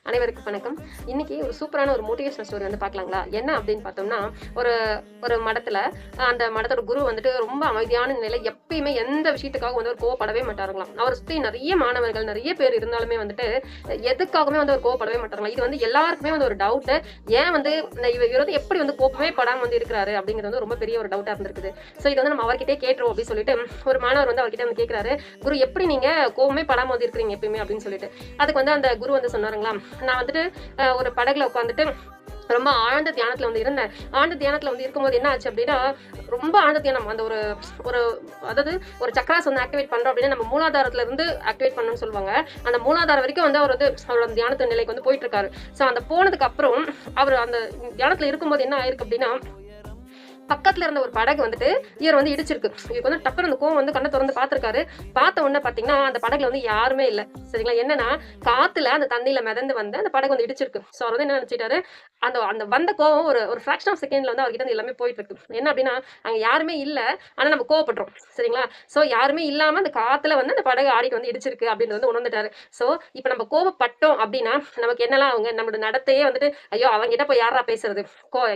அனைவருக்கும் வணக்கம். இன்னைக்கு ஒரு சூப்பரான ஒரு மோட்டிவேஷனல் ஸ்டோரி வந்து பார்க்கலாங்களா? என்ன அப்படின்னு பார்த்தோம்னா, ஒரு ஒரு மடத்துல அந்த மடத்தோட குரு வந்துட்டு ரொம்ப அமைதியான நிலையில எப்பயுமே எந்த விஷயத்துக்காக வந்து அவர் கோவப்படவே மாட்டாருங்களாம். அவர சுத்தி நெறைய மாணவர்கள், நெறைய பேர் இருந்தாலுமே வந்துட்டு, எதுக்காகவுமே வந்து அவர் கோவப்படவே மாட்டாருங்களாம். இது வந்து எல்லாருக்குமே வந்து ஒரு டவுட்டு. ஏன் வந்து இவர் வந்து எப்படி வந்து கோவமே படாம வந்து இருக்கிறாரு? அப்படிங்கிறது வந்து ரொம்ப பெரிய ஒரு டவுட்டா இருந்திருக்குது. ஸோ இத வந்து நம்ம அவர்கிட்டயே கேட்டுருவோம் அப்படின்னு சொல்லிட்டு, ஒரு மாணவர் வந்து அவர்கிட்ட வந்து கேட்கிறாரு, "குரு எப்படி நீங்க கோவமே படாம வந்து இருக்கிறீங்க எப்பயுமே?" அப்படின்னு சொல்லிட்டு. அதுக்கு வந்து அந்த குரு வந்து சொன்னாருங்களாம், "நான் வந்துட்டு ஒரு படகுல உட்காந்துட்டு ரொம்ப ஆழ்ந்த தியானத்துல வந்து இருந்தேன். ஆழ்ந்த தியானத்துல வந்து இருக்கும்போது என்ன ஆச்சு அப்டின்னா, ரொம்ப ஆழ்ந்த தியானம் அந்த ஒரு ஒரு அதாவது ஒரு சக்ராஸ் வந்து ஆக்டிவேட் பண்றோம் அப்டின்னா, நம்ம மூலாதாரத்துல இருந்து ஆக்டிவேட் பண்ணணும்னு சொல்லுவாங்க. அந்த மூலாதாரம் வரைக்கும் வந்து அவர் வந்து அவரோட தியானத்து நிலைக்கு வந்து போயிட்டு இருக்காரு. ஸோ அந்த போனதுக்கு அப்புறம் அவர் அந்த தியானத்துல இருக்கும்போது என்ன ஆயிருக்கு அப்டின்னா, பக்கத்துல இருந்த ஒரு படகு வந்துட்டு இவர் வந்து இடிச்சிருக்கு. இவருக்கு வந்து டக்குனு அந்த கோவம் வந்து கண்ண தொறந்து பார்த்திருக்காரு. பார்த்த உடனே பார்த்தீங்கன்னா, அந்த படகுல வந்து யாருமே இல்ல. சரிங்களா? என்னன்னா, காத்துல அந்த தண்ணீல மிதந்து வந்து அந்த படகு வந்து இடிச்சிருக்கு. ஸோ அவர் வந்து என்ன நினைச்சுட்டாரு, அந்த அந்த வந்த கோவம் ஒரு ஒரு ஃபிராக்ஷன் ஆஃப் செகண்ட்ல வந்து அவர்கிட்ட இருந்து எல்லாமே போயிட்டு இருக்கு. என்ன அப்டின்னா, அங்க யாருமே இல்ல. ஆனா நம்ம கோவப்படுறோம். சரிங்களா? ஸோ யாருமே இல்லாம அந்த காத்துல வந்து அந்த படகு ஆடிட்டு வந்து இடிச்சிருக்கு அப்டின்றத வந்து உணர்ந்துட்டாரு. ஸோ இப்ப நம்ம கோவப்பட்டோம் அப்டின்னா, நமக்கு என்னலாம் ஆகுங்க? நம்மளோட நடத்தையே வந்துட்டு, ஐயோ! அவன்கிட்ட போய் யார்றா பேசுறது?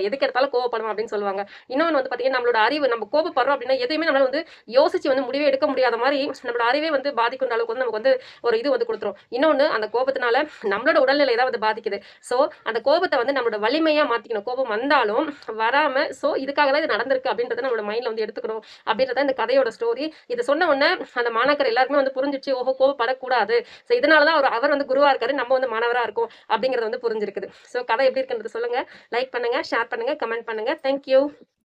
எதுக்கு எடுத்தாலும் கோவப்படுவான் அப்டின்னு சொல்லுவாங்க. இன்னொன்னு வந்து பார்த்தீங்கன்னா, நம்மளோட அறிவு நம்ம கோபப்படுறோம் அப்படின்னா, எதையுமே நம்மளால வந்து யோசிச்சு வந்து முடிவே எடுக்க முடியாத மாரி, நம்மளோட அறிவே வந்து பாதிக்கின்ற அளவுக்கு வந்து நமக்கு வந்து ஒரு இது வந்து குடுத்துரும். இன்னொன்னு அந்த கோபத்தினால நம்மளோட உடல்நிலை தான் வந்து பாதிக்குது. ஸோ, அந்த கோபத்த வந்து நம்மளோட வலிமையா மாத்திக்கணும். கோபம் வந்தாலும் வராம, ஸோ இதுக்காக தான் இது நடந்திருக்கு அப்படின்றத நம்மளோட மைண்ட்ல வந்து எடுத்துக்கணும். அப்படின்றத இந்த கதையோட ஸ்டோரி. இத சொன்ன உடனே அந்த மாணாக்கர் எல்லாருக்குமே வந்து புரிஞ்சிருச்சு. ஓஹோ! கோவப்படக்கூடாது. ஸோ இதனால தான் அவர் வந்து குருவா இருக்காரு. நம்ம வந்து மாணவரா இருக்கோம். அப்படிங்கிறது வந்து புரிஞ்சிருக்குது. ஸோ கதை எப்படி இருக்குன்றத சொல்லுங்க. லைக் பண்ணுங்க, ஷேர் பண்ணுங்க, கமெண்ட் பண்ணுங்க. Thank you.